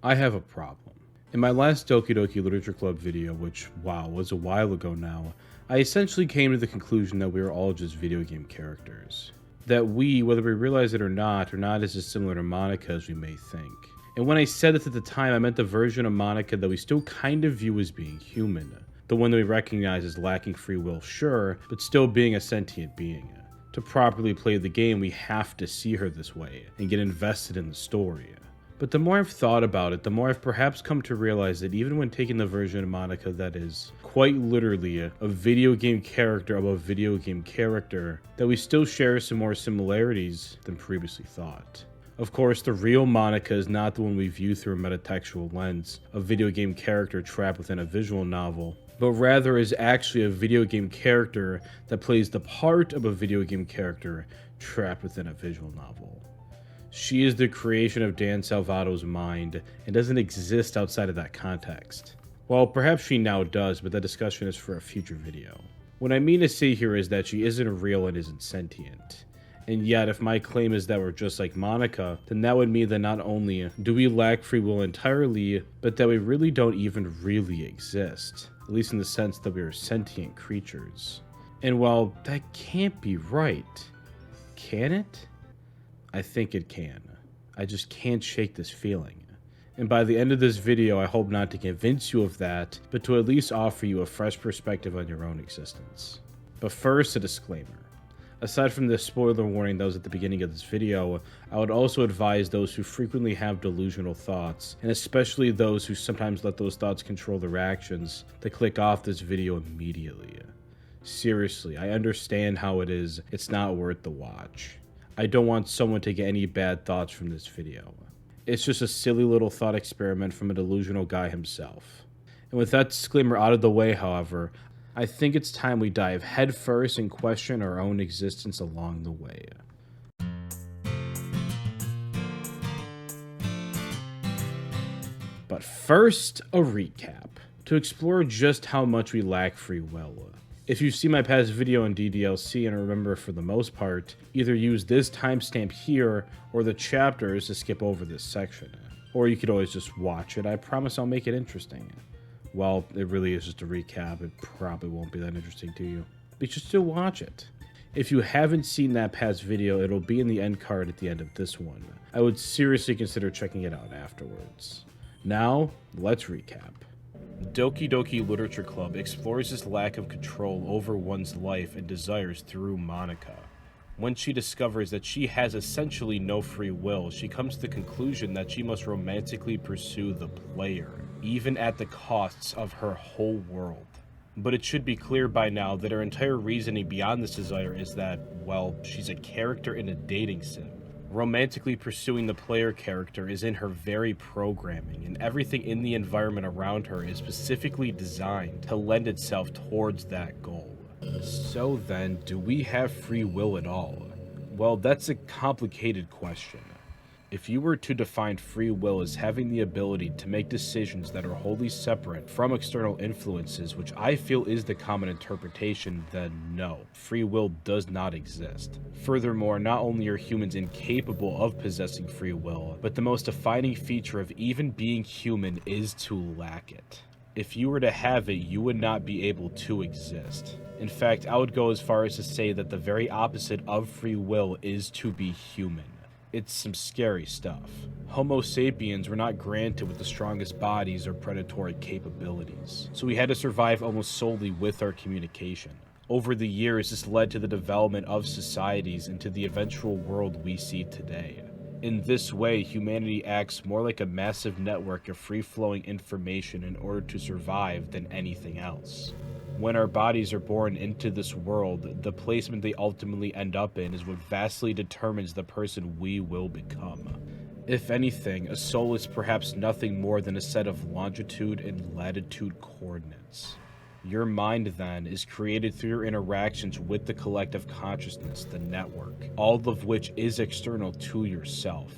I have a problem. In my last Doki Doki Literature Club video, which, wow, was a while ago now, I essentially came to the conclusion that we are all just video game characters. That we, whether we realize it or not, are not as similar to Monika as we may think. And when I said this at the time, I meant the version of Monika that we still kind of view as being human. The one that we recognize as lacking free will, sure, but still being a sentient being. To properly play the game, we have to see her this way, and get invested in the story. But the more I've thought about it, the more I've perhaps come to realize that even when taking the version of Monika that is quite literally a video game character of a video game character, that we still share some more similarities than previously thought. Of course, the real Monika is not the one we view through a metatextual lens, a video game character trapped within a visual novel, but rather is actually a video game character that plays the part of a video game character trapped within a visual novel. She is the creation of Dan Salvato's mind and doesn't exist outside of that context. Well, perhaps she now does, but that discussion is for a future video. What I mean to say here is that she isn't real and isn't sentient. And yet, if my claim is that we're just like Monika, then that would mean that not only do we lack free will entirely, but that we really don't even really exist. At least in the sense that we are sentient creatures. And while that can't be right, can it? I think it can. I just can't shake this feeling. And by the end of this video, I hope not to convince you of that, but to at least offer you a fresh perspective on your own existence. But first, a disclaimer. Aside from the spoiler warning that was at the beginning of this video, I would also advise those who frequently have delusional thoughts, and especially those who sometimes let those thoughts control their actions, to click off this video immediately. Seriously, I understand how it is. It's not worth the watch. I don't want someone to get any bad thoughts from this video. It's just a silly little thought experiment from a delusional guy himself. And with that disclaimer out of the way, however, I think it's time we dive headfirst and question our own existence along the way. But first, a recap, to explore just how much we lack free will. If you've seen my past video on DDLC and remember for the most part, either use this timestamp here or the chapters to skip over this section. Or you could always just watch it. I promise I'll make it interesting. Well, it really is just a recap. It probably won't be that interesting to you, but you should still watch it. If you haven't seen that past video, it'll be in the end card at the end of this one. I would seriously consider checking it out afterwards. Now, let's recap. Doki Doki Literature Club explores this lack of control over one's life and desires through Monika. When she discovers that she has essentially no free will, she comes to the conclusion that she must romantically pursue the player, even at the costs of her whole world. But it should be clear by now that her entire reasoning beyond this desire is that, well, she's a character in a dating sim. Romantically pursuing the player character is in her very programming, and everything in the environment around her is specifically designed to lend itself towards that goal. So then, do we have free will at all? Well, that's a complicated question. If you were to define free will as having the ability to make decisions that are wholly separate from external influences, which I feel is the common interpretation, then no, free will does not exist. Furthermore, not only are humans incapable of possessing free will, but the most defining feature of even being human is to lack it. If you were to have it, you would not be able to exist. In fact, I would go as far as to say that the very opposite of free will is to be human. It's some scary stuff. Homo sapiens were not granted with the strongest bodies or predatory capabilities, so we had to survive almost solely with our communication. Over the years, this led to the development of societies and to the eventual world we see today. In this way, humanity acts more like a massive network of free-flowing information in order to survive than anything else. When our bodies are born into this world, the placement they ultimately end up in is what vastly determines the person we will become. If anything, a soul is perhaps nothing more than a set of longitude and latitude coordinates. Your mind, then, is created through your interactions with the collective consciousness, the network, all of which is external to yourself.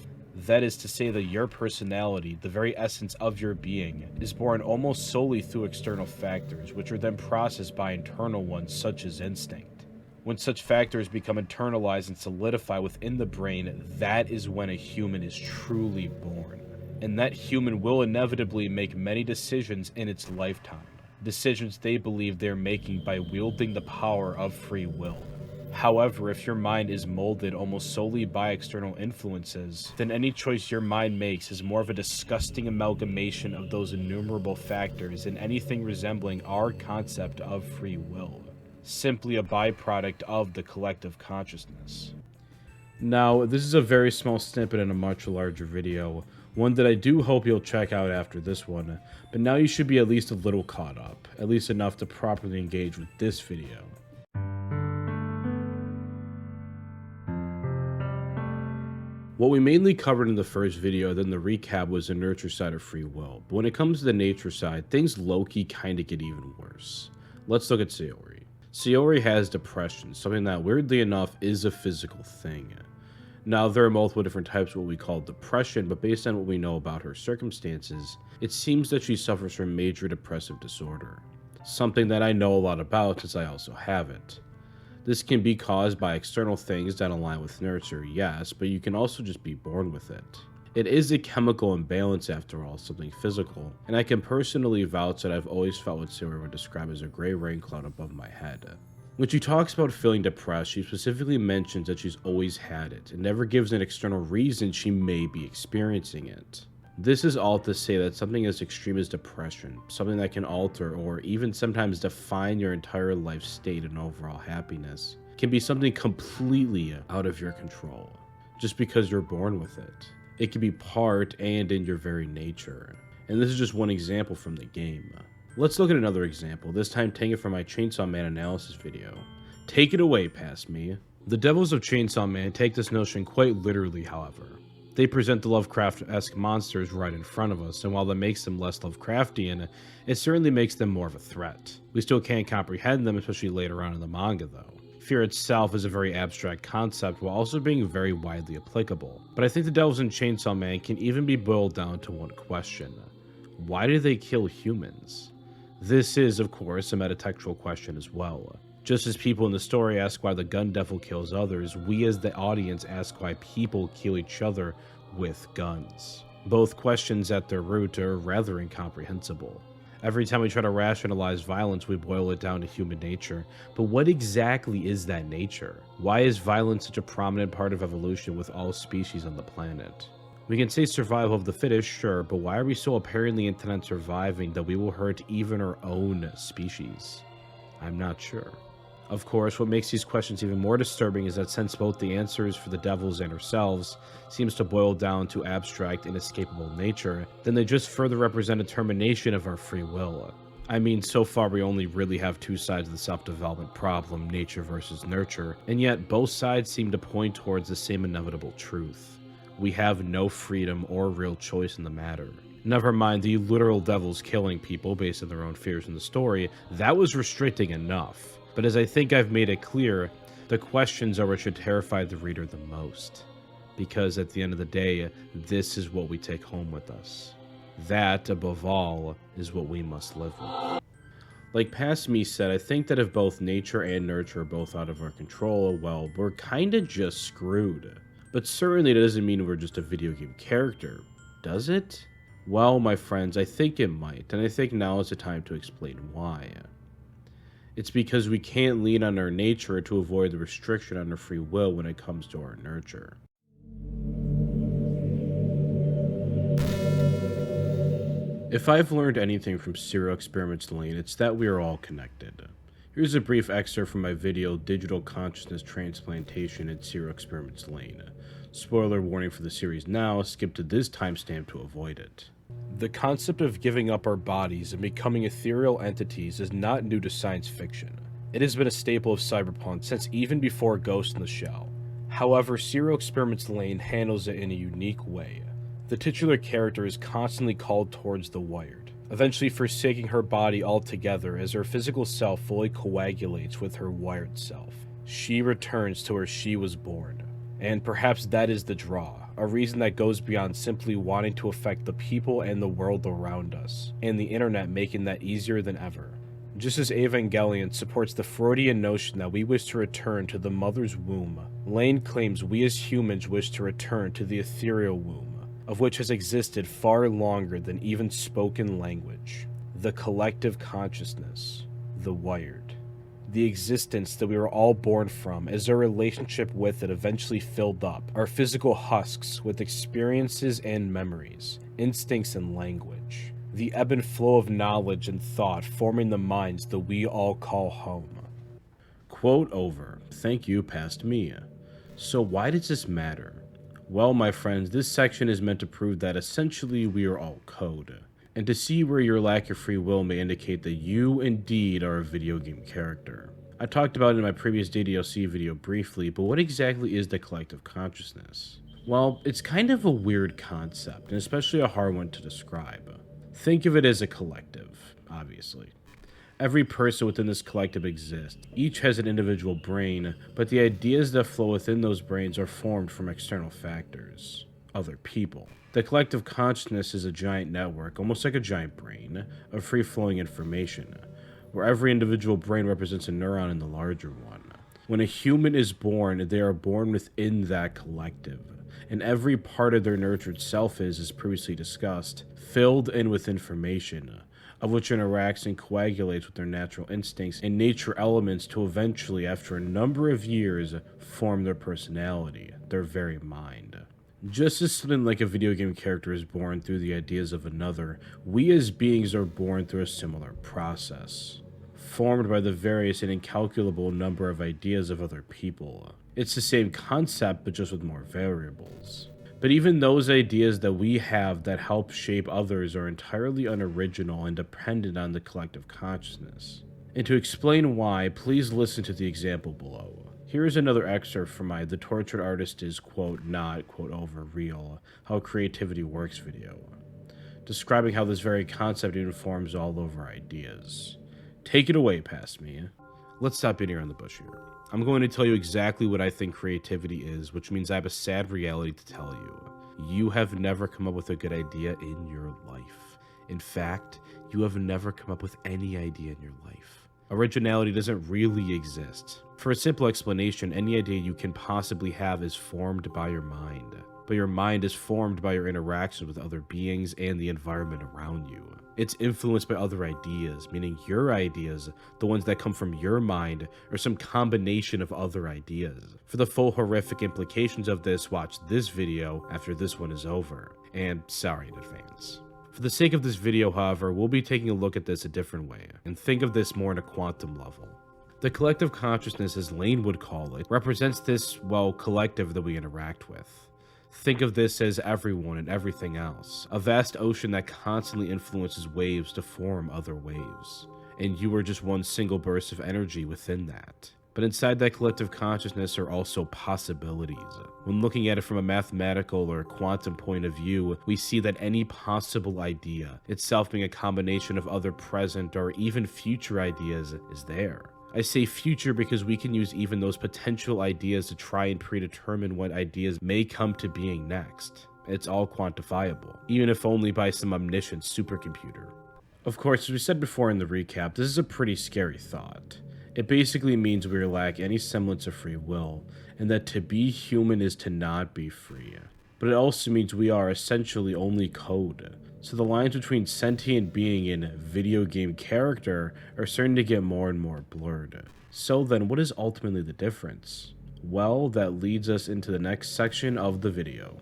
That is to say that your personality, the very essence of your being, is born almost solely through external factors, which are then processed by internal ones such as instinct. When such factors become internalized and solidify within the brain, that is when a human is truly born. and that human will inevitably make many decisions in its lifetime. Decisions they believe they're making by wielding the power of free will. However, if your mind is molded almost solely by external influences, then any choice your mind makes is more of a disgusting amalgamation of those innumerable factors than anything resembling our concept of free will. Simply a byproduct of the collective consciousness. Now, this is a very small snippet in a much larger video, one that I do hope you'll check out after this one, but now you should be at least a little caught up, at least enough to properly engage with this video. What we mainly covered in the first video, then the recap, was the nurture side of free will, but when it comes to the nature side, things low-key kinda get even worse. Let's look at Sayori. Sayori has depression, something that weirdly enough is a physical thing. Now, there are multiple different types of what we call depression, but based on what we know about her circumstances, it seems that she suffers from major depressive disorder. Something that I know a lot about since I also have it. This can be caused by external things that align with nurture, yes, but you can also just be born with it. It is a chemical imbalance after all, something physical, and I can personally vouch that I've always felt what Sayori would describe as a gray rain cloud above my head. When she talks about feeling depressed, she specifically mentions that she's always had it, and never gives an external reason she may be experiencing it. This is all to say that something as extreme as depression, something that can alter or even sometimes define your entire life state and overall happiness, can be something completely out of your control, just because you're born with it. It can be part and in your very nature. And this is just one example from the game. Let's look at another example, this time taking it from my Chainsaw Man analysis video. Take it away, past me. The devils of Chainsaw Man take this notion quite literally, however. They present the Lovecraft-esque monsters right in front of us, and while that makes them less Lovecraftian, it certainly makes them more of a threat. We still can't comprehend them, especially later on in the manga though. Fear itself is a very abstract concept while also being very widely applicable. But I think the devils in Chainsaw Man can even be boiled down to one question. Why do they kill humans? This is, of course, a metatextual question as well. Just as people in the story ask why the gun devil kills others, we as the audience ask why people kill each other with guns. Both questions at their root are rather incomprehensible. Every time we try to rationalize violence, we boil it down to human nature. But what exactly is that nature? Why is violence such a prominent part of evolution with all species on the planet? We can say survival of the fittest, sure, but why are we so apparently intent on surviving that we will hurt even our own species? I'm not sure. Of course, what makes these questions even more disturbing is that since both the answers for the devils and ourselves seems to boil down to abstract, inescapable nature, then they just further represent a termination of our free will. I mean, so far we only really have two sides of the self-development problem, nature versus nurture, and yet both sides seem to point towards the same inevitable truth. We have no freedom or real choice in the matter. Never mind the literal devils killing people based on their own fears in the story, that was restricting enough. But as I think I've made it clear, the questions are what should terrify the reader the most. Because at the end of the day, this is what we take home with us. That, above all, is what we must live with. Like Past Me said, I think that if both nature and nurture are both out of our control, well, we're kinda just screwed. But certainly that doesn't mean we're just a video game character, does it? Well, my friends, I think it might, and I think now is the time to explain why. It's because we can't lean on our nature to avoid the restriction on our free will when it comes to our nurture. If I've learned anything from Serial Experiments Lane, it's that we are all connected. Here's a brief excerpt from my video, Digital Consciousness Transplantation in Serial Experiments Lane. Spoiler warning for the series now, skip to this timestamp to avoid it. The concept of giving up our bodies and becoming ethereal entities is not new to science fiction. It has been a staple of cyberpunk since even before Ghost in the Shell. However, Serial Experiments Lane handles it in a unique way. The titular character is constantly called towards the wired, eventually forsaking her body altogether as her physical self fully coagulates with her wired self. She returns to where she was born. And perhaps that is the draw, a reason that goes beyond simply wanting to affect the people and the world around us, and the internet making that easier than ever. Just as Evangelion supports the Freudian notion that we wish to return to the mother's womb, Lane claims we as humans wish to return to the ethereal womb, of which has existed far longer than even spoken language. The collective consciousness, the wired. The existence that we were all born from, as our relationship with it eventually filled up our physical husks with experiences and memories, instincts and language. The ebb and flow of knowledge and thought forming the minds that we all call home. Quote over. Thank you, past me. So why does this matter? Well, my friends, this section is meant to prove that essentially we are all code, and to see where your lack of free will may indicate that you indeed are a video game character. I talked about it in my previous DDLC video briefly, but what exactly is the collective consciousness? Well, it's kind of a weird concept, and especially a hard one to describe. Think of it as a collective, obviously. Every person within this collective exists. Each has an individual brain, but the ideas that flow within those brains are formed from external factors, other people. The collective consciousness is a giant network, almost like a giant brain, of free-flowing information, where every individual brain represents a neuron in the larger one. When a human is born, they are born within that collective, and every part of their nurtured self is, as previously discussed, filled in with information, of which interacts and coagulates with their natural instincts and nature elements to eventually, after a number of years, form their personality, their very mind. Just as something like a video game character is born through the ideas of another, we as beings are born through a similar process, formed by the various and incalculable number of ideas of other people. It's the same concept, but just with more variables. But even those ideas that we have that help shape others are entirely unoriginal and dependent on the collective consciousness. And to explain why, please listen to the example below. Here is another excerpt from my The Tortured Artist is, quote, not, quote, over real, how creativity works video, describing how this very concept informs all of our ideas. Take it away, past me. Let's stop beating around the bush here. I'm going to tell you exactly what I think creativity is, which means I have a sad reality to tell you. You have never come up with a good idea in your life. In fact, you have never come up with any idea in your life. Originality doesn't really exist. For a simple explanation, any idea you can possibly have is formed by your mind. But your mind is formed by your interactions with other beings and the environment around you. It's influenced by other ideas, meaning your ideas, the ones that come from your mind, are some combination of other ideas. For the full horrific implications of this, watch this video after this one is over. And sorry in advance. For the sake of this video, however, we'll be taking a look at this a different way, and think of this more on a quantum level. The collective consciousness, as Lane would call it, represents this, well, collective that we interact with. Think of this as everyone and everything else, a vast ocean that constantly influences waves to form other waves, and you are just one single burst of energy within that. But inside that collective consciousness are also possibilities. When looking at it from a mathematical or quantum point of view, we see that any possible idea, itself being a combination of other present or even future ideas, is there. I say future because we can use even those potential ideas to try and predetermine what ideas may come to being next. It's all quantifiable, even if only by some omniscient supercomputer. Of course, as we said before in the recap, this is a pretty scary thought. It basically means we lack any semblance of free will, and that to be human is to not be free. But it also means we are essentially only code. So the lines between sentient being and video game character are starting to get more and more blurred. So then, what is ultimately the difference? Well, that leads us into the next section of the video.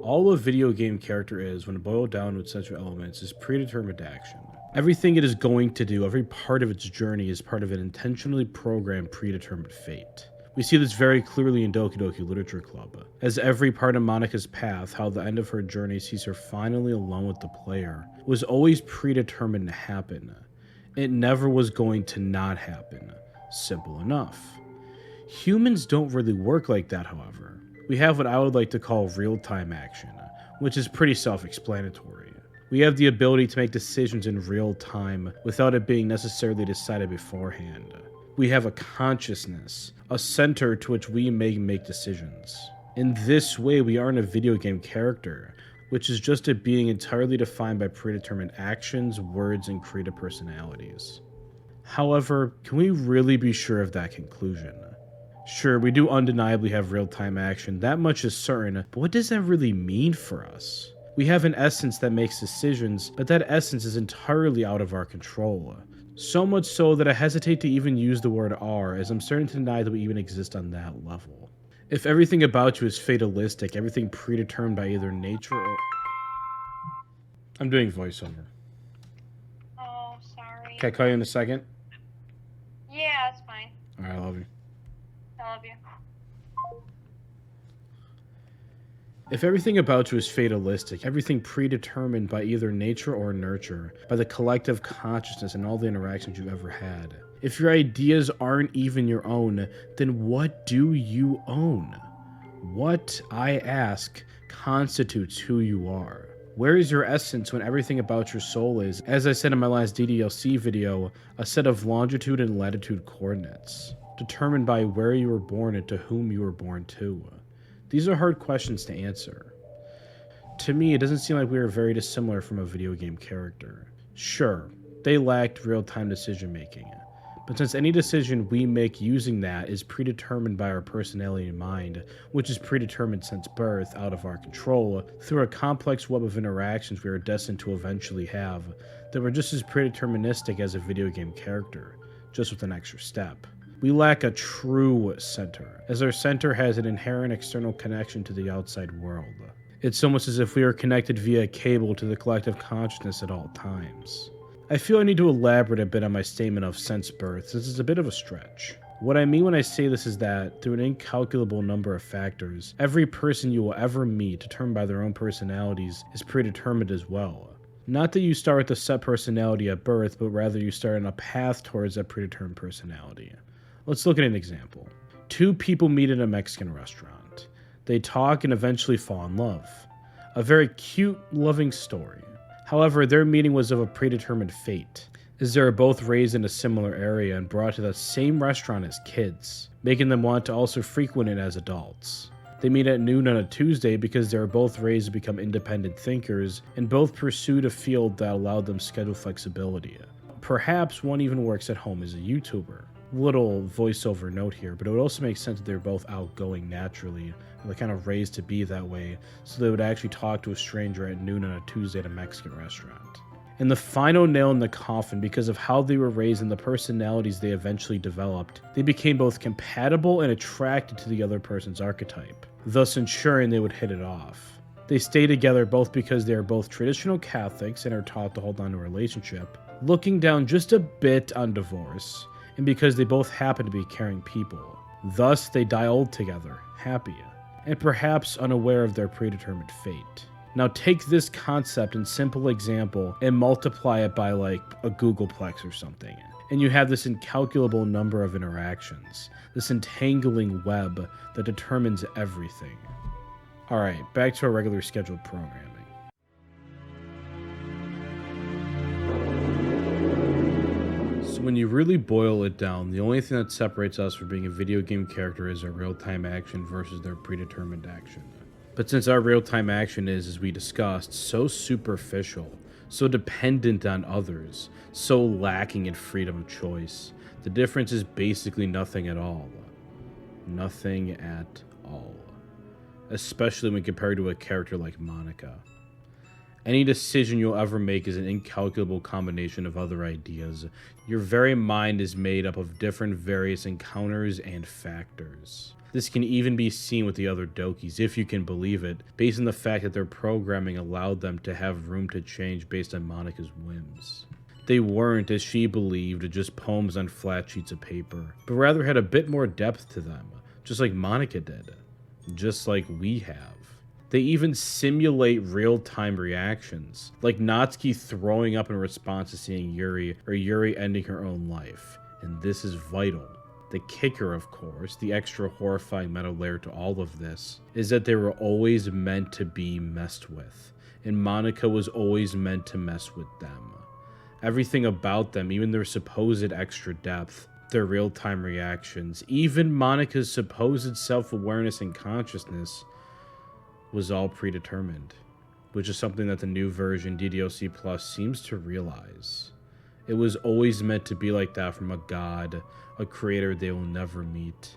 All a video game character is, when boiled down to its central elements, is predetermined action. Everything it is going to do, every part of its journey, is part of an intentionally programmed predetermined fate. We see this very clearly in Doki Doki Literature Club, as every part of Monika's path, how the end of her journey sees her finally alone with the player, was always predetermined to happen. It never was going to not happen. Simple enough. Humans don't really work like that, however. We have what I would like to call real-time action, which is pretty self-explanatory. We have the ability to make decisions in real time without it being necessarily decided beforehand. We have a consciousness, a center to which we may make decisions. In this way, we aren't a video game character, which is just a being entirely defined by predetermined actions, words, and creative personalities. However, can we really be sure of that conclusion? Sure, we do undeniably have real-time action, that much is certain, but what does that really mean for us? We have an essence that makes decisions, but that essence is entirely out of our control. So much so that I hesitate to even use the word R, as I'm starting to deny that we even exist on that level. If everything about you is fatalistic, everything predetermined by either nature or... I'm doing voiceover. Oh, sorry. Can I call you in a second? Yeah, it's fine. Alright, I love you. I love you. If everything about you is fatalistic, everything predetermined by either nature or nurture, by the collective consciousness and all the interactions you've ever had, if your ideas aren't even your own, then what do you own? What, I ask, constitutes who you are? Where is your essence when everything about your soul is, as I said in my last DDLC video, a set of longitude and latitude coordinates, determined by where you were born and to whom you were born to? These are hard questions to answer. To me, it doesn't seem like we are very dissimilar from a video game character. Sure, they lacked real-time decision-making, but since any decision we make using that is predetermined by our personality and mind, which is predetermined since birth, out of our control, through a complex web of interactions we are destined to eventually have, then we're just as predeterministic as a video game character, just with an extra step. We lack a true center, as our center has an inherent external connection to the outside world. It's almost as if we are connected via cable to the collective consciousness at all times. I feel I need to elaborate a bit on my statement of since birth, since it's a bit of a stretch. What I mean when I say this is that, through an incalculable number of factors, every person you will ever meet, determined by their own personalities, is predetermined as well. Not that you start with a set personality at birth, but rather you start on a path towards that predetermined personality. Let's look at an example. Two people meet in a Mexican restaurant. They talk and eventually fall in love. A very cute, loving story. However, their meeting was of a predetermined fate, as they are both raised in a similar area and brought to the same restaurant as kids, making them want to also frequent it as adults. They meet at noon on a Tuesday because they are both raised to become independent thinkers and both pursued a field that allowed them schedule flexibility. Perhaps one even works at home as a YouTuber. Little voiceover note here, but it would also make sense that they're both outgoing naturally, and they're kind of raised to be that way, so they would actually talk to a stranger at noon on a Tuesday at a Mexican restaurant. And the final nail in the coffin, because of how they were raised and the personalities they eventually developed, they became both compatible and attracted to the other person's archetype, thus ensuring they would hit it off. They stay together both because they are both traditional Catholics and are taught to hold on to a relationship, looking down just a bit on divorce, and because they both happen to be caring people. Thus, they die old together, happy, and perhaps unaware of their predetermined fate. Now take this concept and simple example and multiply it by like a Googleplex or something, and you have this incalculable number of interactions, this entangling web that determines everything. Alright, back to our regular scheduled programming. So when you really boil it down, the only thing that separates us from being a video game character is our real-time action versus their predetermined action. But since our real-time action is, as we discussed, so superficial, so dependent on others, so lacking in freedom of choice, the difference is basically nothing at all. Nothing at all. Especially when compared to a character like Monika. Any decision you'll ever make is an incalculable combination of other ideas. Your very mind is made up of different various encounters and factors. This can even be seen with the other Dokis, if you can believe it, based on the fact that their programming allowed them to have room to change based on Monika's whims. They weren't, as she believed, just poems on flat sheets of paper, but rather had a bit more depth to them, just like Monika did, just like we have. They even simulate real-time reactions, like Natsuki throwing up in response to seeing Yuri, or Yuri ending her own life, and this is vital. The kicker, of course, the extra horrifying meta layer to all of this, is that they were always meant to be messed with, and Monika was always meant to mess with them. Everything about them, even their supposed extra depth, their real-time reactions, even Monika's supposed self-awareness and consciousness, was all predetermined, which is something that the new version DDLC Plus seems to realize. It was always meant to be like that from a god, a creator they will never meet.